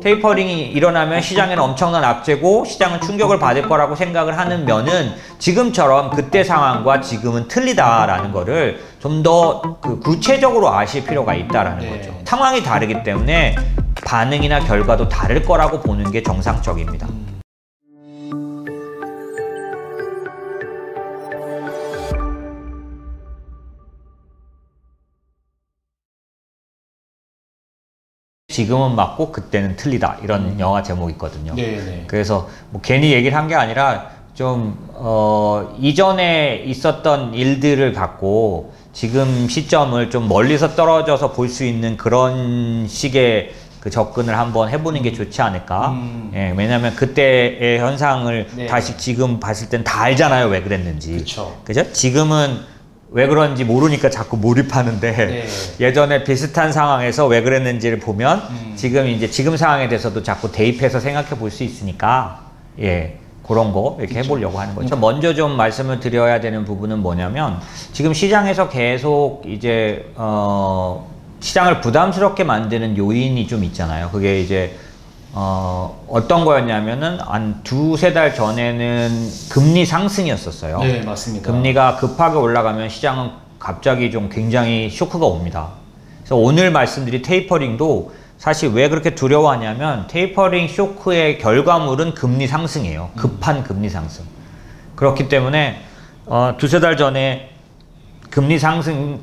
테이퍼링이 일어나면 시장에는 엄청난 악재고 시장은 충격을 받을 거라고 생각을 하는 면은 지금처럼 그때 상황과 지금은 틀리다라는 거를 좀 더 구체적으로 아실 필요가 있다라는 거죠. 상황이 다르기 때문에 반응이나 결과도 다를 거라고 보는 게 정상적입니다. 지금은 맞고 그때는 틀리다 이런 영화 제목이 있거든요. 네네. 그래서 뭐 괜히 얘기를 한 게 아니라 좀 이전에 있었던 일들을 갖고 지금 시점을 좀 멀리서 떨어져서 볼 수 있는 그런 식의 그 접근을 한번 해보는 게 좋지 않을까. 예, 왜냐하면 그때의 현상을 다시 지금 봤을 땐 다 알잖아요, 왜 그랬는지. 그죠? 지금은 왜 그런지 모르니까 자꾸 몰입하는데 예전에 비슷한 상황에서 왜 그랬는지를 보면 지금 이제 지금 상황에 대해서도 자꾸 대입해서 생각해 볼 수 있으니까 예, 그런 거 이렇게 해보려고 하는 거죠. 먼저 좀 말씀을 드려야 되는 부분은 뭐냐면 지금 시장에서 계속 이제 시장을 부담스럽게 만드는 요인이 좀 있잖아요. 그게 이제 어떤 거였냐면은 한 두세 달 전에는 금리 상승이었었어요. 네, 맞습니다. 금리가 급하게 올라가면 시장은 갑자기 좀 굉장히 쇼크가 옵니다. 그래서 오늘 말씀드린 테이퍼링도 사실 왜 그렇게 두려워하냐면 테이퍼링 쇼크의 결과물은 금리 상승이에요. 급한 금리 상승. 그렇기 때문에 두세 달 전에 금리 상승,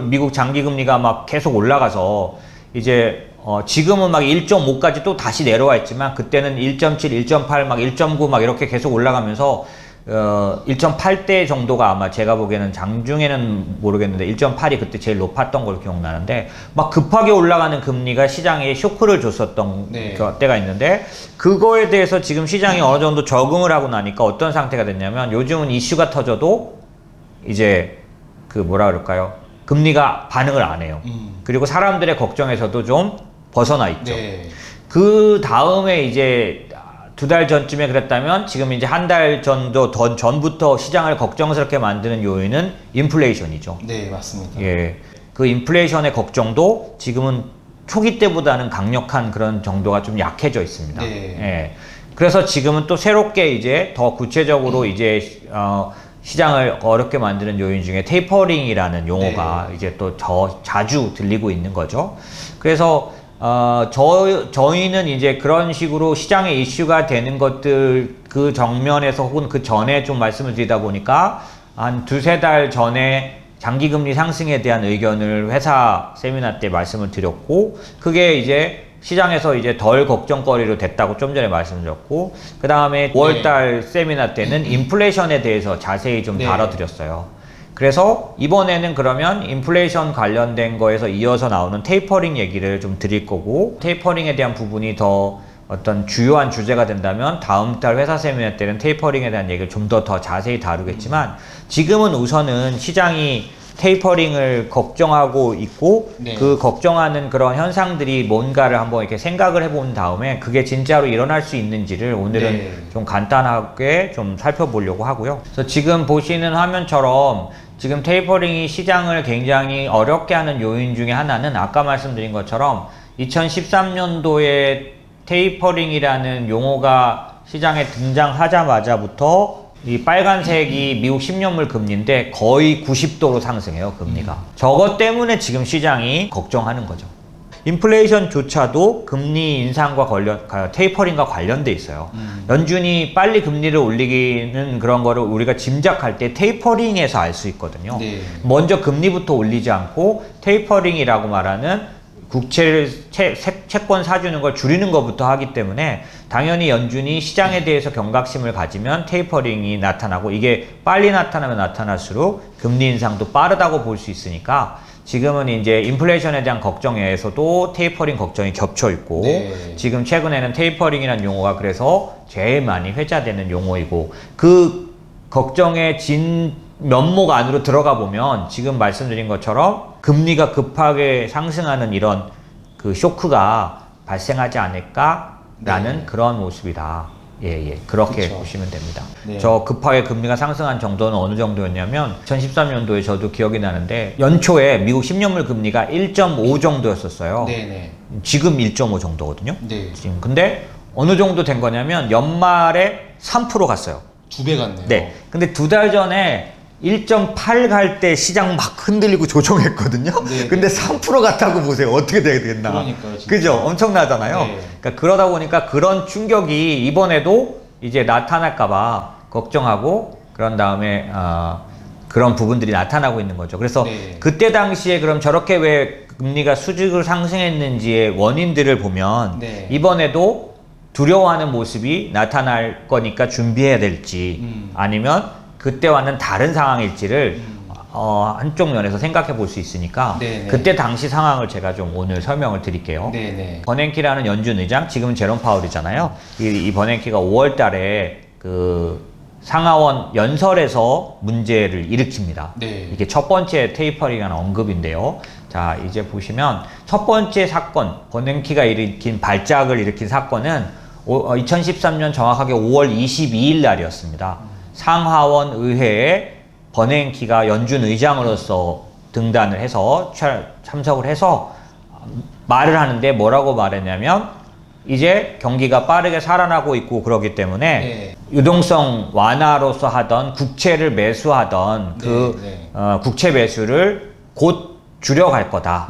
미국 장기금리가 막 계속 올라가서 이제 지금은 막 1.5까지 또 다시 내려와 있지만 그때는 1.7, 1.8, 막 1.9 막 이렇게 계속 올라가면서 1.8대 정도가 아마 제가 보기에는 장중에는 모르겠는데 1.8이 그때 제일 높았던 걸로 기억나는데 막 급하게 올라가는 금리가 시장에 쇼크를 줬었던 때가 있는데 그거에 대해서 지금 시장이 어느 정도 적응을 하고 나니까 어떤 상태가 됐냐면 요즘은 이슈가 터져도 이제 그 뭐라 그럴까요? 금리가 반응을 안 해요. 그리고 사람들의 걱정에서도 좀 벗어나 있죠. 그 다음에 이제 두 달 전쯤에 그랬다면 지금 이제 한 달 정도 전부터 시장을 걱정스럽게 만드는 요인은 인플레이션이죠. 네, 맞습니다. 예, 그 인플레이션의 걱정도 지금은 초기 때보다는 강력한 그런 정도가 좀 약해져 있습니다. 예, 그래서 지금은 또 새롭게 이제 더 구체적으로 이제 시장을 어렵게 만드는 요인 중에 테이퍼링이라는 용어가 이제 또 자주 들리고 있는 거죠. 그래서 저희는 이제 그런 식으로 시장의 이슈가 되는 것들 그 정면에서 혹은 그 전에 좀 말씀을 드리다 보니까 한 두세 달 전에 장기금리 상승에 대한 의견을 회사 세미나 때 말씀을 드렸고 그게 이제 시장에서 이제 덜 걱정거리로 됐다고 좀 전에 말씀드렸고 그 다음에 5월달 세미나 때는 인플레이션에 대해서 자세히 좀 다뤄드렸어요. 그래서 이번에는 그러면 인플레이션 관련된 거에서 이어서 나오는 테이퍼링 얘기를 좀 드릴 거고 테이퍼링에 대한 부분이 더 어떤 주요한 주제가 된다면 다음 달 회사 세미나 때는 테이퍼링에 대한 얘기를 좀 더 자세히 다루겠지만 지금은 우선은 시장이 테이퍼링을 걱정하고 있고 그 걱정하는 그런 현상들이 뭔가를 한번 이렇게 생각을 해본 다음에 그게 진짜로 일어날 수 있는지를 오늘은 좀 간단하게 좀 살펴보려고 하고요. 그래서 지금 보시는 화면처럼 지금 테이퍼링이 시장을 굉장히 어렵게 하는 요인 중에 하나는 아까 말씀드린 것처럼 2013년도에 테이퍼링이라는 용어가 시장에 등장하자마자부터 이 빨간색이 미국 10년물 금리인데 거의 90도로 상승해요, 금리가. 저것 때문에 지금 시장이 걱정하는 거죠. 인플레이션조차도 금리 인상과 테이퍼링과 관련돼 있어요. 연준이 빨리 금리를 올리기는 그런 거를 우리가 짐작할 때 테이퍼링에서 알 수 있거든요. 먼저 금리부터 올리지 않고 테이퍼링이라고 말하는 국채를 채권 사주는 걸 줄이는 것부터 하기 때문에 당연히 연준이 시장에 대해서 경각심을 가지면 테이퍼링이 나타나고 이게 빨리 나타나면 나타날수록 금리 인상도 빠르다고 볼 수 있으니까 지금은 이제 인플레이션에 대한 걱정에서도 테이퍼링 걱정이 겹쳐 있고 지금 최근에는 테이퍼링이라는 용어가 그래서 제일 많이 회자되는 용어이고 그 걱정의 진 면목 안으로 들어가 보면 지금 말씀드린 것처럼 금리가 급하게 상승하는 이런 그 쇼크가 발생하지 않을까라는 그런 모습이다. 그렇게 그쵸. 보시면 됩니다. 네. 저 급하게 금리가 상승한 정도는 어느 정도였냐면 2013년도에 저도 기억이 나는데 연초에 미국 10년물 금리가 1.5 정도였었어요. 네네. 지금 1.5 정도거든요. 네. 지금 근데 어느 정도 된 거냐면 연말에 3% 갔어요. 2배 갔네요. 네. 근데 2달 전에 1.8 갈 때 시장 막 흔들리고 조정했거든요. 네, 근데 네. 3% 갔다고 보세요. 어떻게 되겠나. 그러니까요, 진짜. 그죠? 엄청나잖아요. 네. 그러니까 그러다 보니까 그런 충격이 이번에도 이제 나타날까봐 걱정하고 그런 다음에 그런 부분들이 나타나고 있는 거죠. 그래서 네. 그때 당시에 그럼 저렇게 왜 금리가 수직으로 상승했는지의 원인들을 보면 네. 이번에도 두려워하는 모습이 나타날 거니까 준비해야 될지 아니면 그때와는 다른 상황일지를 한쪽 면에서 생각해 볼 수 있으니까 네네. 그때 당시 상황을 제가 좀 오늘 설명을 드릴게요. 네네. 버냉키라는 연준 의장, 지금은 제롬 파월이잖아요. 이 버냉키가 5월 달에 그 상하원 연설에서 문제를 일으킵니다. 네. 이게 첫 번째 테이퍼링에 관한 언급인데요. 자, 이제 보시면 첫 번째 사건, 버냉키가 일으킨 발작을 일으킨 사건은 2013년 정확하게 5월 22일 날이었습니다. 상하원 의회에 버냉키가 연준 의장으로서 등단을 해서 참석을 해서 말을 하는데 뭐라고 말했냐면 이제 경기가 빠르게 살아나고 있고 그러기 때문에 네. 유동성 완화로서 하던 국채를 매수하던 국채 매수를 곧 줄여갈 거다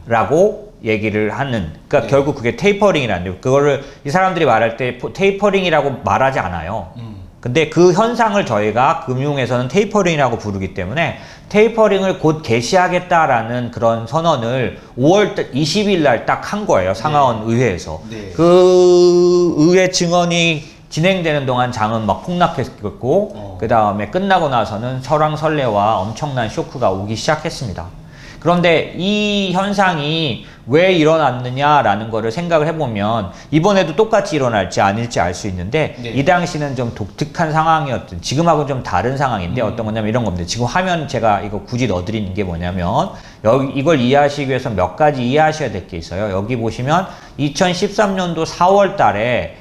라고 얘기를 하는, 그러니까 결국 그게 테이퍼링이라는, 그거를 이 사람들이 말할 때 테이퍼링이라고 말하지 않아요. 근데 그 현상을 저희가 금융에서는 테이퍼링이라고 부르기 때문에 테이퍼링을 곧 개시하겠다라는 그런 선언을 5월 20일 날 딱 한 거예요. 상하원 의회에서. 네. 그 의회 증언이 진행되는 동안 장은 막 폭락했고 그 다음에 끝나고 나서는 설왕설래와 엄청난 쇼크가 오기 시작했습니다. 그런데 이 현상이 왜 일어났느냐라는 거를 생각을 해보면 이번에도 똑같이 일어날지 아닐지 알 수 있는데 네. 이 당시는 좀 독특한 상황이었던, 지금하고는 좀 다른 상황인데 어떤 거냐면 이런 겁니다. 지금 화면 제가 이거 굳이 넣어드리는 게 뭐냐면 여기 이걸 이해하시기 위해서 몇 가지 이해하셔야 될 게 있어요. 여기 보시면 2013년도 4월 달에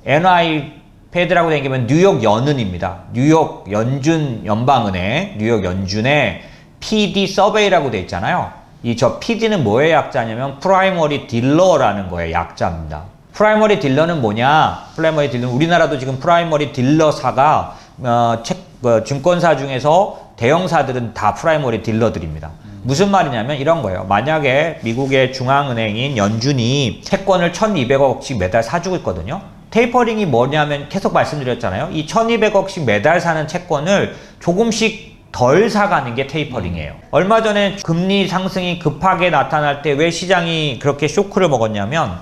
NY 패드라고 된 게 뉴욕 연은입니다. 뉴욕 연준 연방은행, 뉴욕 연준의 PD 서베이라고 돼 있잖아요. 저 PD는 뭐의 약자냐면 프라이머리 딜러라는 거의 약자입니다. 프라이머리 딜러는 뭐냐? 프라이머리 딜러는 우리나라도 지금 프라이머리 딜러사가 증권사 중에서 대형사들은 다 프라이머리 딜러들입니다. 무슨 말이냐면 이런 거예요. 만약에 미국의 중앙은행인 연준이 채권을 1,200억씩 매달 사주고 있거든요. 테이퍼링이 뭐냐면 계속 말씀드렸잖아요. 이 1,200억씩 매달 사는 채권을 조금씩 덜 사가는 게 테이퍼링이에요. 얼마 전에 금리 상승이 급하게 나타날 때 왜 시장이 그렇게 쇼크를 먹었냐면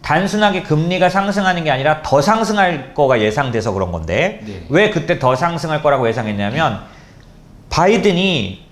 단순하게 금리가 상승하는 게 아니라 더 상승할 거가 예상돼서 그런 건데 네. 왜 그때 더 상승할 거라고 예상했냐면 바이든이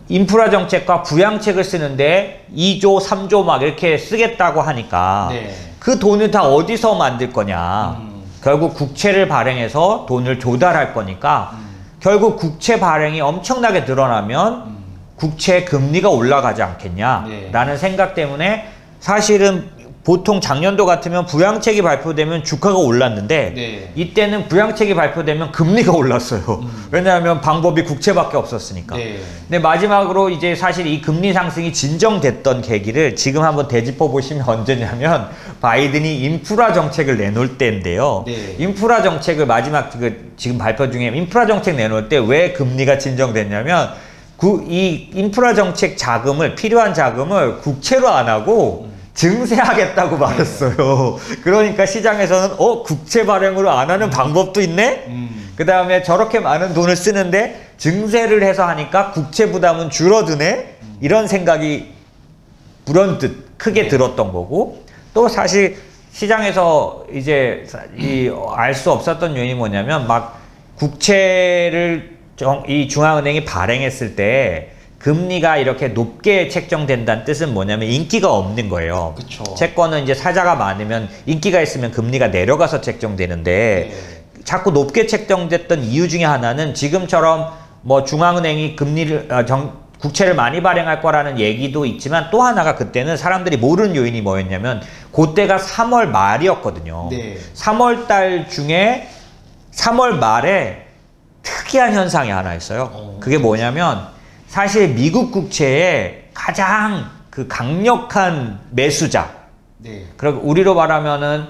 인프라 정책과 부양책을 쓰는데 2조, 3조 막 이렇게 쓰겠다고 하니까 네. 그 돈을 다 어디서 만들 거냐. 결국 국채를 발행해서 돈을 조달할 거니까 결국 국채 발행이 엄청나게 늘어나면 국채 금리가 올라가지 않겠냐라는 네. 생각 때문에 사실은 보통 작년도 같으면 부양책이 발표되면 주가가 올랐는데 네. 이때는 부양책이 발표되면 금리가 올랐어요. 왜냐하면 방법이 국채밖에 없었으니까. 네. 근데 마지막으로 이제 사실 이 금리 상승이 진정됐던 계기를 지금 한번 되짚어 보시면 언제냐면 바이든이 인프라 정책을 내놓을 때인데요. 네. 인프라 정책을 마지막 지금 발표 중에 인프라 정책 내놓을 때 왜 금리가 진정됐냐면 이 인프라 정책 자금을, 필요한 자금을 국채로 안 하고 증세하겠다고 말했어요. 그러니까 시장에서는 국채 발행으로 안 하는 방법도 있네? 그 다음에 저렇게 많은 돈을 쓰는데 증세를 해서 하니까 국채 부담은 줄어드네? 이런 생각이 불현듯 크게 들었던 거고, 또 사실 시장에서 이제 알 수 없었던 요인이 뭐냐면 막 국채를 이 중앙은행이 발행했을 때 금리가 이렇게 높게 책정된다는 뜻은 뭐냐면 인기가 없는 거예요. 그쵸. 채권은 이제 사자가 많으면 인기가 있으면 금리가 내려가서 책정되는데 네. 자꾸 높게 책정됐던 이유 중에 하나는 지금처럼 뭐 중앙은행이 금리를 국채를 많이 발행할 거라는 얘기도 있지만 또 하나가 그때는 사람들이 모르는 요인이 뭐였냐면 그때가 3월 말이었거든요. 네. 3월 달 중에 3월 말에 특이한 현상이 하나 있어요. 그게 뭐냐면 사실 미국 국채의 가장 그 강력한 매수자. 네. 그리고 우리로 말하면은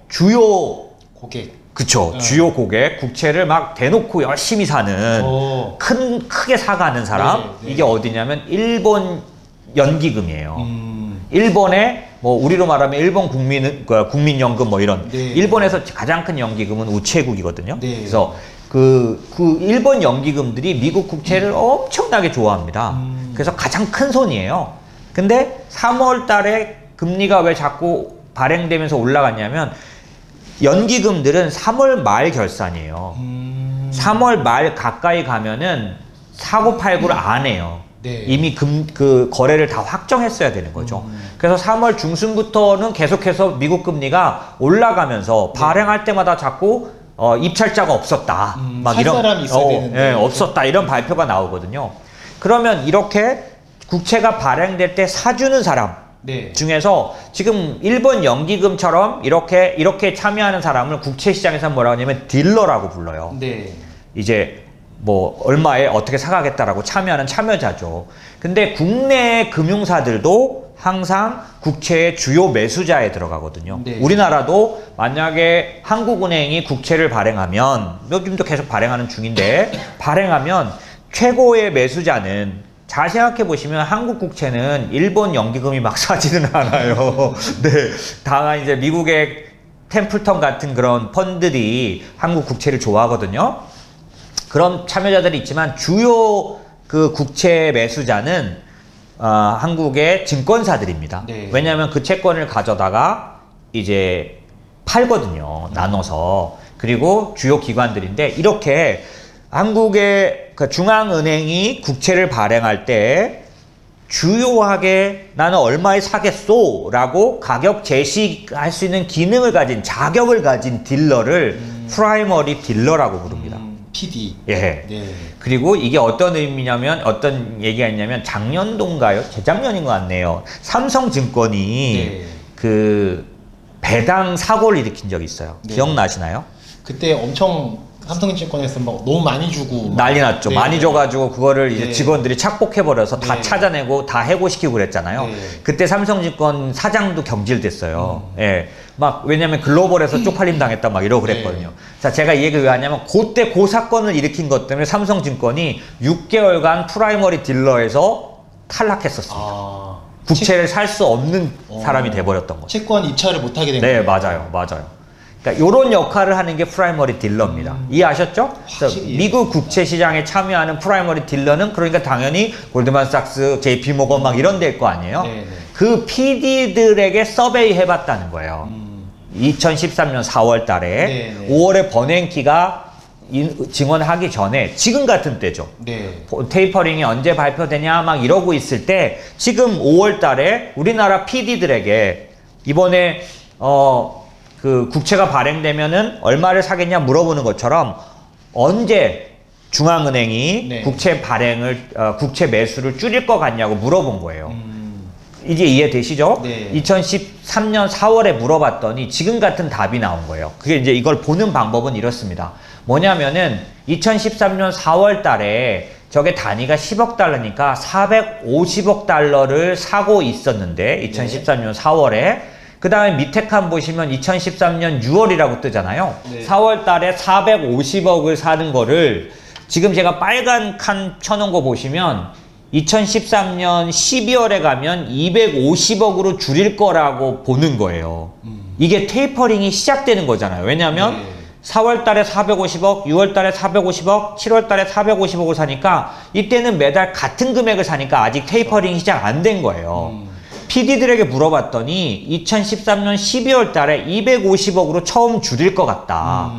주요 고객. 그쵸. 주요 고객, 국채를 막 대놓고 열심히 사는, 크게 사가는 사람. 네, 네. 이게 어디냐면, 일본 연기금이에요. 일본의, 뭐, 우리로 말하면 일본 국민연금 뭐 이런. 네. 일본에서 가장 큰 연기금은 우체국이거든요. 네. 그래서 그 일본 연기금들이 미국 국채를 엄청나게 좋아합니다. 그래서 가장 큰 손이에요. 근데 3월 달에 금리가 왜 자꾸 발행되면서 올라갔냐면, 연기금들은 3월 말 결산이에요. 3월 말 가까이 가면은 사고팔고를 안 해요. 네. 이미 그 거래를 다 확정했어야 되는 거죠. 그래서 3월 중순부터는 계속해서 미국 금리가 올라가면서 발행할 때마다 자꾸 입찰자가 없었다. 막 이런 사람이 있어야 되는데. 예, 없었다. 이런 발표가 나오거든요. 그러면 이렇게 국채가 발행될 때 사주는 사람 네. 중에서 지금 일본 연기금처럼 이렇게 참여하는 사람을 국채 시장에서 뭐라고 하냐면 딜러라고 불러요. 네. 이제 뭐 얼마에 어떻게 사가겠다라고 참여하는 참여자죠. 근데 국내 금융사들도 항상 국채의 주요 매수자에 들어가거든요. 네. 우리나라도 만약에 한국은행이 국채를 발행하면 요즘도 계속 발행하는 중인데 발행하면 최고의 매수자는 잘 생각해 보시면 한국 국채는 일본 연기금이 막 사지는 않아요. 네. 다만 이제 미국의 템플턴 같은 그런 펀드들이 한국 국채를 좋아하거든요. 그런 참여자들이 있지만 주요 그 국채 매수자는 한국의 증권사들입니다. 네. 왜냐하면 그 채권을 가져다가 이제 팔거든요. 나눠서. 그리고 주요 기관들인데 이렇게 한국의 그 중앙은행이 국채를 발행할 때 주요하게 나는 얼마에 사겠소? 라고 가격 제시할 수 있는 기능을 가진 자격을 가진 딜러를 프라이머리 딜러라고 부릅니다. PD. 예. 네. 그리고 이게 어떤 의미냐면 어떤 얘기가 있냐면 작년도인가요? 재작년인 것 같네요. 삼성증권이 네. 그 배당 사고를 일으킨 적이 있어요. 네. 기억나시나요? 그때 엄청 삼성증권에서 막 너무 많이 주고 난리 났죠. 네. 많이 줘가지고 그거를 이제 네. 직원들이 착복해버려서 다 네. 찾아내고 다 해고시키고 그랬잖아요. 네. 그때 삼성증권 사장도 경질됐어요. 예. 막 왜냐면 글로벌에서 쪽팔림 당했다 막 이러고 그랬거든요. 자, 제가 이 얘기를 왜 하냐면 그때 그 사건을 일으킨 것 때문에 삼성증권이 6개월간 프라이머리 딜러에서 탈락했었습니다. 국채를 살 수 없는 사람이 돼버렸던 거죠. 채권 입찰을 못하게 된 네, 거예요. 맞아요. 그러니까 이런 역할을 하는 게 프라이머리 딜러입니다. 이해하셨죠? 그래서 미국 국채 시장에 참여하는 프라이머리 딜러는 그러니까 당연히 골드만삭스, JP모건 막 이런 데일 거 아니에요? 네네. 그 PD들에게 서베이 해봤다는 거예요. 2013년 4월 달에 네네. 5월에 버냉키가 증언하기 전에 지금 같은 때죠. 네. 테이퍼링이 언제 발표되냐 막 이러고 있을 때 지금 5월 달에 우리나라 PD들에게 이번에 그 국채가 발행되면은 얼마를 사겠냐 물어보는 것처럼 언제 중앙은행이 네. 국채 발행을 국채 매수를 줄일 것 같냐고 물어본 거예요. 이제 이해되시죠? 네. 2013년 4월에 물어봤더니 지금 같은 답이 나온 거예요. 그게 이제 이걸 보는 방법은 이렇습니다. 뭐냐면은 2013년 4월 달에 저게 단위가 10억 달러니까 450억 달러를 사고 있었는데 2013년 4월에 그 다음에 밑에 칸 보시면 2013년 6월이라고 뜨잖아요. 네. 4월 달에 450억을 사는 거를 지금 제가 빨간 칸 쳐놓은 거 보시면 2013년 12월에 가면 250억으로 줄일 거라고 보는 거예요. 이게 테이퍼링이 시작되는 거잖아요. 왜냐하면 4월 달에 450억, 6월 달에 450억, 7월 달에 450억을 사니까 이때는 매달 같은 금액을 사니까 아직 테이퍼링이 시작 안 된 거예요. PD들에게 물어봤더니 2013년 12월 달에 250억으로 처음 줄일 것 같다.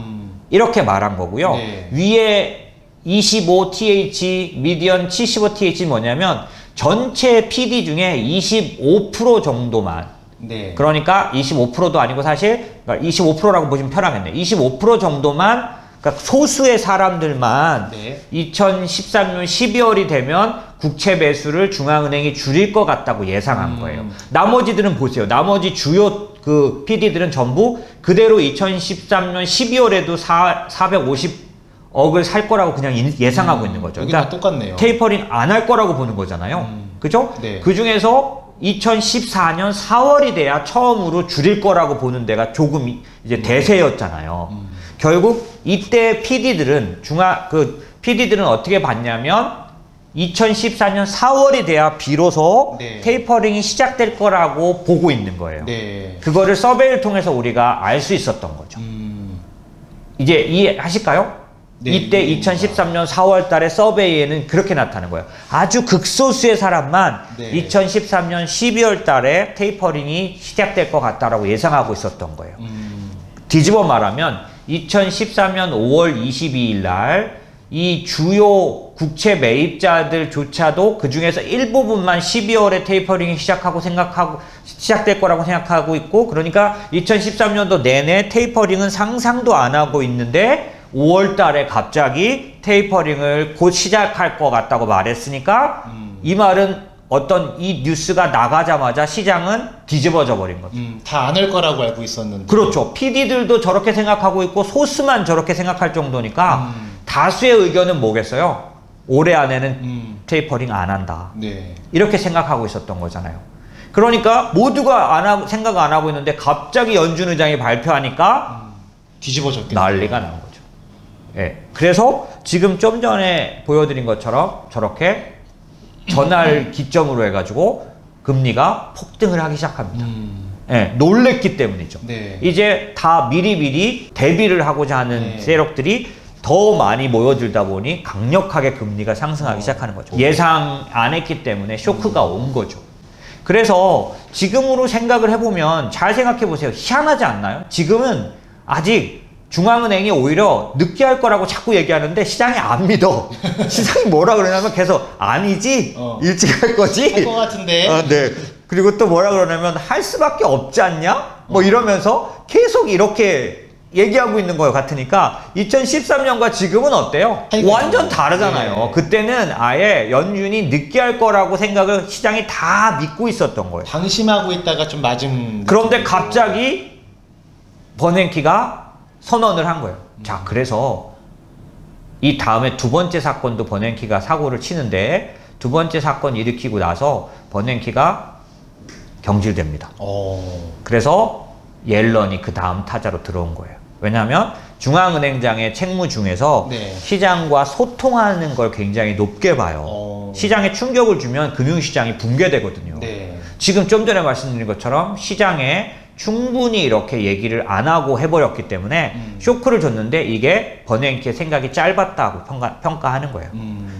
이렇게 말한 거고요. 네. 위에 25TH, 미디언 75TH 뭐냐면 전체 PD 중에 25% 정도만 네. 그러니까 25%도 아니고 사실 25%라고 보시면 편하겠네요. 25% 정도만 그러니까 소수의 사람들만 네. 2013년 12월이 되면 국채 매수를 중앙은행이 줄일 것 같다고 예상한 거예요. 나머지들은 보세요. 나머지 주요 그 PD들은 전부 그대로 2013년 12월에도 450억을 살 거라고 그냥 예상하고 있는 거죠. 그러니까 똑같네요. 테이퍼링 안 할 거라고 보는 거잖아요. 그죠? 네. 그 중에서 2014년 4월이 돼야 처음으로 줄일 거라고 보는 데가 조금 이제 대세였잖아요. 결국 이때 PD들은 PD들은 어떻게 봤냐면 2014년 4월이 돼야 비로소 네. 테이퍼링이 시작될 거라고 보고 있는 거예요. 네. 그거를 서베이를 통해서 우리가 알 수 있었던 거죠. 이제 이해하실까요? 네, 이때 2013년 4월 달에 서베이에는 그렇게 나타나는 거예요. 아주 극소수의 사람만 네. 2013년 12월 달에 테이퍼링이 시작될 것 같다라고 예상하고 있었던 거예요. 뒤집어 말하면 2013년 5월 22일 날 이 주요 국채 매입자들조차도 그 중에서 일부분만 12월에 테이퍼링이 시작될 거라고 생각하고 있고, 그러니까 2013년도 내내 테이퍼링은 상상도 안 하고 있는데 5월 달에 갑자기 테이퍼링을 곧 시작할 것 같다고 말했으니까 이 말은 어떤 이 뉴스가 나가자마자 시장은 뒤집어져 버린 거죠. 다 안 할 거라고 알고 있었는데. 그렇죠. PD들도 저렇게 생각하고 있고 소수만 저렇게 생각할 정도니까 다수의 의견은 뭐겠어요? 올해 안에는 테이퍼링 안 한다. 네. 이렇게 생각하고 있었던 거잖아요. 그러니까 모두가 생각 안 하고 있는데 갑자기 연준 의장이 발표하니까 뒤집어졌겠네요. 난리가 난 거죠. 예. 그래서 지금 좀 전에 보여드린 것처럼 저렇게 전날 기점으로 해가지고 금리가 폭등을 하기 시작합니다. 예, 놀랬기 때문이죠. 네. 이제 다 미리미리 대비를 하고자 하는 네. 세력들이 더 많이 모여들다 보니 강력하게 금리가 상승하기 시작하는 거죠. 예상 안 했기 때문에 쇼크가 온 거죠. 그래서 지금으로 생각을 해보면 잘 생각해 보세요. 희한하지 않나요? 지금은 아직 중앙은행이 오히려 늦게 할 거라고 자꾸 얘기하는데 시장이 안 믿어. 시장이 뭐라 그러냐면 계속 아니지? 일찍 할 거지? 할 것 같은데. 네. 그리고 또 뭐라 그러냐면 할 수밖에 없지 않냐? 뭐 이러면서 계속 이렇게 얘기하고 있는 거 같으니까 2013년과 지금은 어때요? 완전 다르잖아요. 네. 그때는 아예 연준이 늦게 할 거라고 생각을 시장이 다 믿고 있었던 거예요. 방심하고 있다가 좀 맞은. 그런데 느낌이고. 갑자기 버냉키가 선언을 한 거예요. 자, 그래서 이 다음에 두 번째 사건도 버냉키가 사고를 치는데 두 번째 사건 일으키고 나서 버냉키가 경질됩니다. 그래서 옐런이 그 다음 타자로 들어온 거예요. 왜냐하면 중앙은행장의 책무 중에서 네. 시장과 소통하는 걸 굉장히 높게 봐요. 시장에 충격을 주면 금융시장이 붕괴되거든요. 네. 지금 좀 전에 말씀드린 것처럼 시장에 충분히 이렇게 얘기를 안 하고 해버렸기 때문에 쇼크를 줬는데 이게 버냉키의 생각이 짧았다고 평가하는 거예요.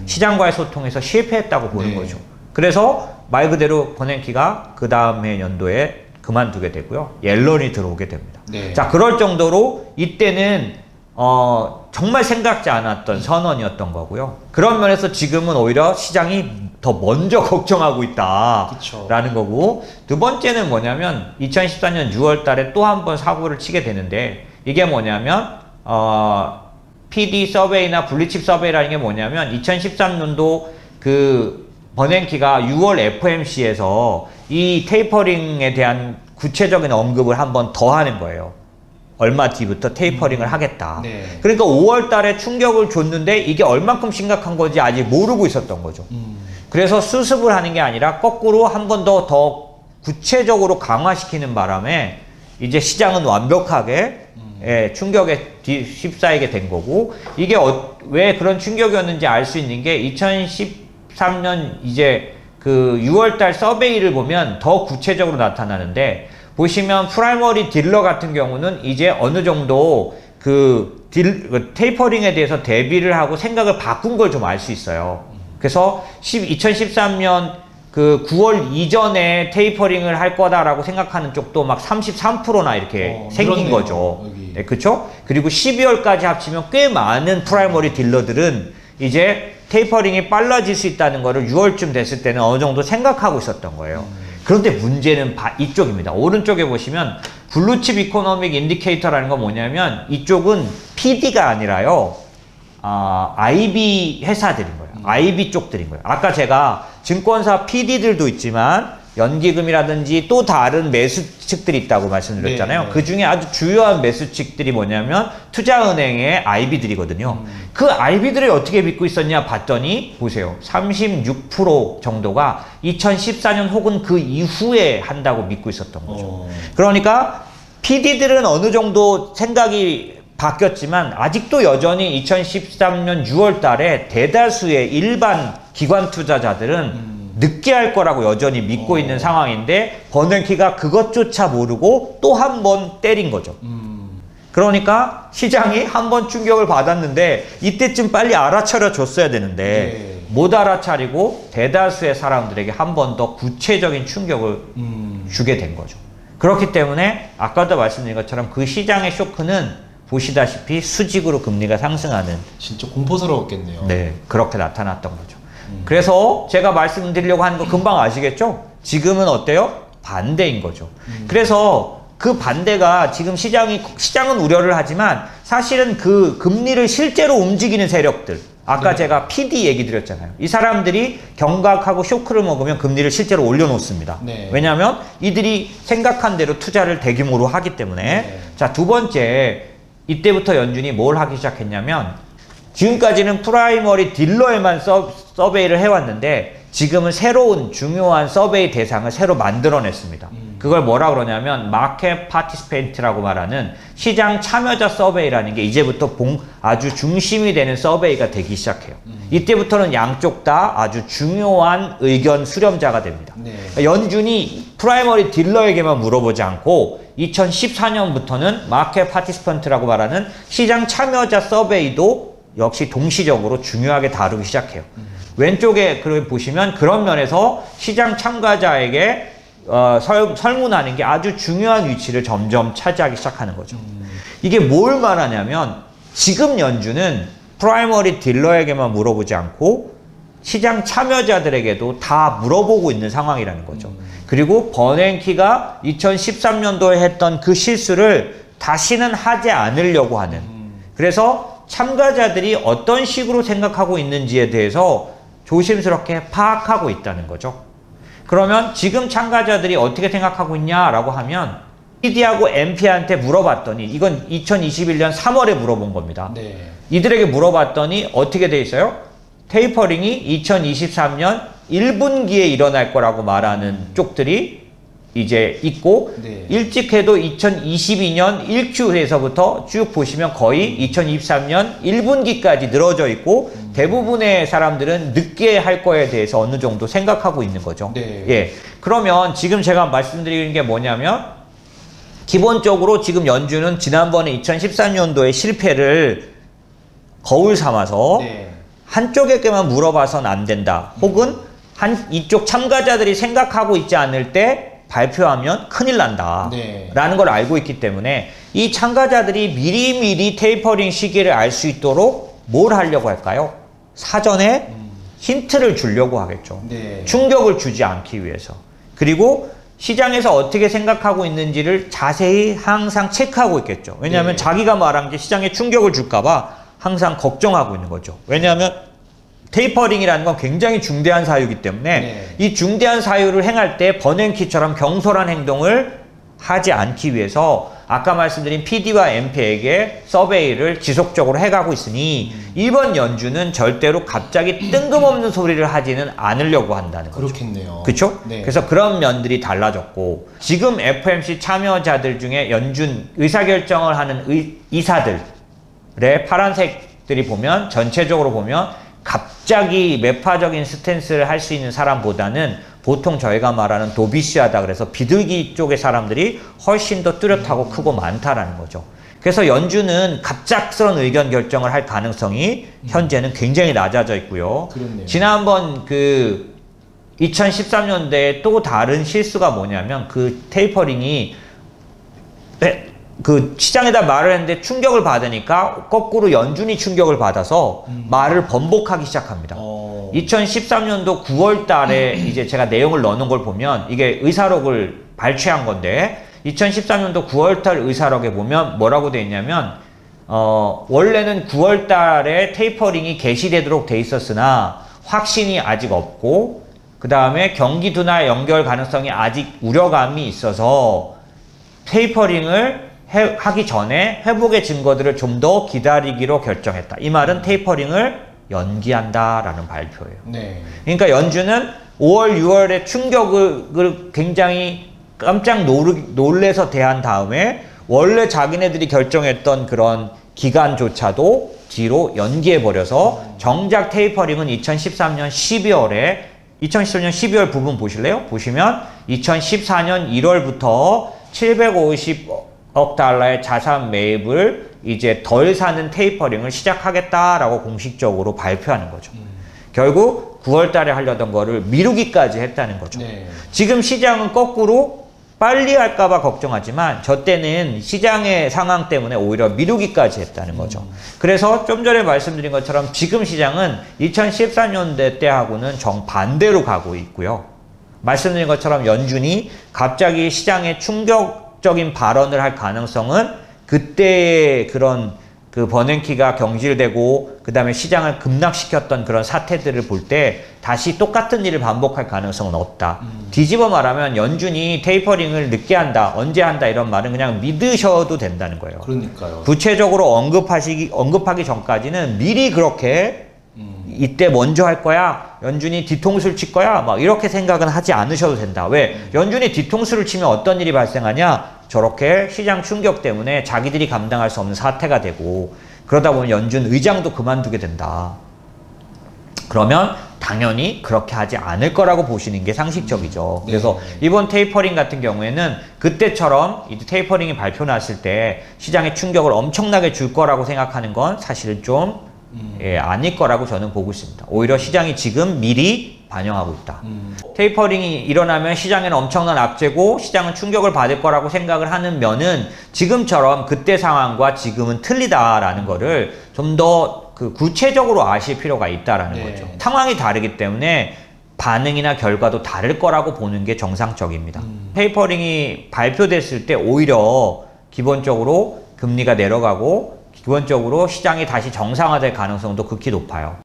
시장과의 소통에서 실패했다고 보는 네. 거죠. 그래서 말 그대로 버냉키가 그 다음에 연도에 그만두게 되고요. 옐런이 들어오게 됩니다. 네. 자, 그럴 정도로 이때는 정말 생각지 않았던 선언이었던 거고요. 그런 면에서 지금은 오히려 시장이 더 먼저 걱정하고 있다라는 거고, 두 번째는 뭐냐면 2014년 6월 달에 또 한 번 사고를 치게 되는데 이게 뭐냐면 PD 서베이나 블리칩 서베이라는 게 뭐냐면 2013년도 그 버냉키가 6월 FOMC에서 이 테이퍼링에 대한 구체적인 언급을 한 번 더 하는 거예요. 얼마 뒤부터 테이퍼링을 하겠다. 네. 그러니까 5월 달에 충격을 줬는데 이게 얼만큼 심각한 건지 아직 모르고 있었던 거죠. 그래서 수습을 하는 게 아니라 거꾸로 한 번 더 구체적으로 강화시키는 바람에 이제 시장은 완벽하게 충격에 휩싸이게 된 거고, 이게 왜 그런 충격이었는지 알 수 있는 게 2013년 이제 그 6월달 서베이를 보면 더 구체적으로 나타나는데, 보시면 프라이머리 딜러 같은 경우는 이제 어느 정도 그 테이퍼링에 대해서 대비를 하고 생각을 바꾼 걸 좀 알 수 있어요. 그래서 2013년 그 9월 이전에 테이퍼링을 할 거다라고 생각하는 쪽도 막 33%나 이렇게 생긴 그렇네요, 거죠. 여기. 네, 그쵸? 그리고 12월까지 합치면 꽤 많은 프라이머리 딜러들은 이제 테이퍼링이 빨라질 수 있다는 거를 6월쯤 됐을 때는 어느 정도 생각하고 있었던 거예요. 그런데 문제는 이쪽입니다. 오른쪽에 보시면 블루칩 이코노믹 인디케이터라는 건 뭐냐면 이쪽은 PD가 아니라요. IB 회사들인 거예요. IB 쪽들인 거예요. 아까 제가 증권사 PD들도 있지만 연기금이라든지 또 다른 매수측들이 있다고 말씀드렸잖아요. 네. 그 중에 아주 주요한 매수측들이 뭐냐면 투자은행의 IB들이거든요. 그 IB들을 어떻게 믿고 있었냐 봤더니 보세요. 36% 정도가 2014년 혹은 그 이후에 한다고 믿고 있었던 거죠. 그러니까 PD들은 어느 정도 생각이 바뀌었지만 아직도 여전히 2013년 6월 달에 대다수의 일반 기관 투자자들은 늦게 할 거라고 여전히 믿고 있는 상황인데 버냉키가 그것조차 모르고 또 한 번 때린 거죠. 그러니까 시장이 한 번 충격을 받았는데 이때쯤 빨리 알아차려 줬어야 되는데 못 알아차리고 대다수의 사람들에게 한 번 더 구체적인 충격을 주게 된 거죠. 그렇기 때문에 아까도 말씀드린 것처럼 그 시장의 쇼크는 보시다시피 수직으로 금리가 상승하는 진짜 공포스러웠겠네요. 네, 그렇게 나타났던 거죠. 그래서 제가 말씀드리려고 하는 거 금방 아시겠죠? 지금은 어때요? 반대인 거죠. 그래서 그 반대가 지금 시장은 우려를 하지만 사실은 그 금리를 실제로 움직이는 세력들, 아까 제가 PD 얘기 드렸잖아요. 이 사람들이 경각하고 쇼크를 먹으면 금리를 실제로 올려놓습니다. 왜냐하면 이들이 생각한 대로 투자를 대규모로 하기 때문에. 자, 두 번째, 이때부터 연준이 뭘 하기 시작했냐면 지금까지는 프라이머리 딜러에만 서베이를 해왔는데 지금은 새로운 중요한 서베이 대상을 새로 만들어냈습니다. 그걸 뭐라 그러냐면 마켓 파티스펜트라고 말하는 시장 참여자 서베이라는 게 이제부터 아주 중심이 되는 서베이가 되기 시작해요. 이때부터는 양쪽 다 아주 중요한 의견 수렴자가 됩니다. 연준이 프라이머리 딜러에게만 물어보지 않고 2014년부터는 마켓 파티스펜트라고 말하는 시장 참여자 서베이도 역시 동시적으로 중요하게 다루기 시작해요. 왼쪽에 보시면 그런 면에서 시장 참가자에게 설문하는 게 아주 중요한 위치를 점점 차지하기 시작하는 거죠. 이게 뭘 말하냐면 지금 연준은 프라이머리 딜러에게만 물어보지 않고 시장 참여자들에게도 다 물어보고 있는 상황이라는 거죠. 그리고 버냉키가 2013년도에 했던 그 실수를 다시는 하지 않으려고 하는, 그래서 참가자들이 어떤 식으로 생각하고 있는지에 대해서 조심스럽게 파악하고 있다는 거죠. 그러면 지금 참가자들이 어떻게 생각하고 있냐라고 하면 PD하고 MP한테 물어봤더니, 이건 2021년 3월에 물어본 겁니다. 이들에게 물어봤더니 어떻게 돼 있어요? 테이퍼링이 2023년 1분기에 일어날 거라고 말하는 쪽들이 이제 있고, 일찍 해도 2022년 1Q에서부터 쭉 보시면 거의 2023년 1분기까지 늘어져 있고, 대부분의 사람들은 늦게 할 거에 대해서 어느 정도 생각하고 있는 거죠. 예. 그러면 지금 제가 말씀드리는 게 뭐냐면, 기본적으로 지금 연준은 지난번에 2013년도의 실패를 거울 삼아서 한쪽에게만 물어봐서는 안 된다. 혹은 이쪽 참가자들이 생각하고 있지 않을 때 발표하면 큰일 난다 라는 걸 알고 있기 때문에 이 참가자들이 미리미리 테이퍼링 시기를 알 수 있도록 뭘 하려고 할까요? 사전에 힌트를 주려고 하겠죠. 충격을 주지 않기 위해서. 그리고 시장에서 어떻게 생각하고 있는지를 자세히 항상 체크하고 있겠죠. 왜냐하면 자기가 말한 게 시장에 충격을 줄까 봐 항상 걱정하고 있는 거죠. 왜냐하면 테이퍼링이라는 건 굉장히 중대한 사유이기 때문에 이 중대한 사유를 행할 때 버냉키처럼 경솔한 행동을 하지 않기 위해서 아까 말씀드린 PD와 MP에게 서베이를 지속적으로 해가고 있으니 이번 연준은 절대로 갑자기 뜬금없는 소리를 하지는 않으려고 한다는 거죠. 그렇겠네요. 그렇죠? 그래서 그런 면들이 달라졌고, 지금 FOMC 참여자들 중에 연준 의사결정을 하는 이사들의 파란색들이 보면 전체적으로 보면 갑자기 매파적인 스탠스를 할 수 있는 사람보다는 보통 저희가 말하는 도비시하다 그래서 비둘기 쪽의 사람들이 훨씬 더 뚜렷하고 크고 많다라는 거죠. 그래서 연준은 갑작스러운 의견 결정을 할 가능성이 현재는 굉장히 낮아져 있고요. 지난번 2013년대에 또 다른 실수가 뭐냐면 그 테이퍼링이 그 시장에다 말을 했는데 충격을 받으니까 거꾸로 연준이 충격을 받아서 말을 번복하기 시작합니다. 2013년도 9월 달에 이제 제가 내용을 넣어놓은 걸 보면 이게 의사록을 발췌한 건데 2013년도 9월 달 의사록에 보면 뭐라고 돼 있냐면 원래는 9월 달에 테이퍼링이 개시되도록 돼 있었으나 확신이 아직 없고 그 다음에 경기 둔화 연결 가능성이 아직 우려감이 있어서 테이퍼링을 하기 전에 회복의 증거들을 좀 더 기다리기로 결정했다. 이 말은 테이퍼링을 연기한다라는 발표예요. 네. 그러니까 연준은 5월, 6월의 충격을 굉장히 깜짝 놀래서 대한 다음에 원래 자기네들이 결정했던 그런 기간조차도 뒤로 연기해버려서 정작 테이퍼링은 2013년 12월에 2014년 12월 부분 보실래요? 보시면 2014년 1월부터 750억 달러의 자산 매입을 이제 덜 사는 테이퍼링을 시작하겠다라고 공식적으로 발표하는 거죠. 결국 9월 달에 하려던 거를 미루기까지 했다는 거죠. 네. 지금 시장은 거꾸로 빨리 할까봐 걱정하지만 저 때는 시장의 상황 때문에 오히려 미루기까지 했다는 거죠. 그래서 좀 전에 말씀드린 것처럼 지금 시장은 2013년대 때하고는 정반대로 가고 있고요. 말씀드린 것처럼 연준이 갑자기 시장에 충격적인 발언을 할 가능성은 그때의 그런 그 버냉키가 경질되고 그 다음에 시장을 급락시켰던 그런 사태들을 볼 때 다시 똑같은 일을 반복할 가능성은 없다. 뒤집어 말하면 연준이 테이퍼링을 늦게 한다, 언제 한다 이런 말은 그냥 믿으셔도 된다는 거예요. 그러니까요. 구체적으로 언급하기 전까지는 미리 그렇게 이때 먼저 할 거야, 연준이 뒤통수를 칠 거야 막 이렇게 생각은 하지 않으셔도 된다. 왜? 연준이 뒤통수를 치면 어떤 일이 발생하냐? 저렇게 시장 충격 때문에 자기들이 감당할 수 없는 사태가 되고 그러다 보면 연준 의장도 그만두게 된다. 그러면 당연히 그렇게 하지 않을 거라고 보시는 게 상식적이죠. 그래서 이번 테이퍼링 같은 경우에는 그때처럼 이 테이퍼링이 발표 났을 때 시장에 충격을 엄청나게 줄 거라고 생각하는 건 사실은 좀 아닐 거라고 저는 보고 있습니다. 오히려 시장이 지금 미리 반영하고 있다. 테이퍼링이 일어나면 시장에는 엄청난 악재고 시장은 충격을 받을 거라고 생각을 하는 면은 지금처럼 그때 상황과 지금은 틀리다라는 거를 좀 더 그 구체적으로 아실 필요가 있다라는 거죠. 상황이 다르기 때문에 반응이나 결과도 다를 거라고 보는 게 정상적입니다. 테이퍼링이 발표됐을 때 오히려 기본적으로 금리가 내려가고 기본적으로 시장이 다시 정상화될 가능성도 극히 높아요.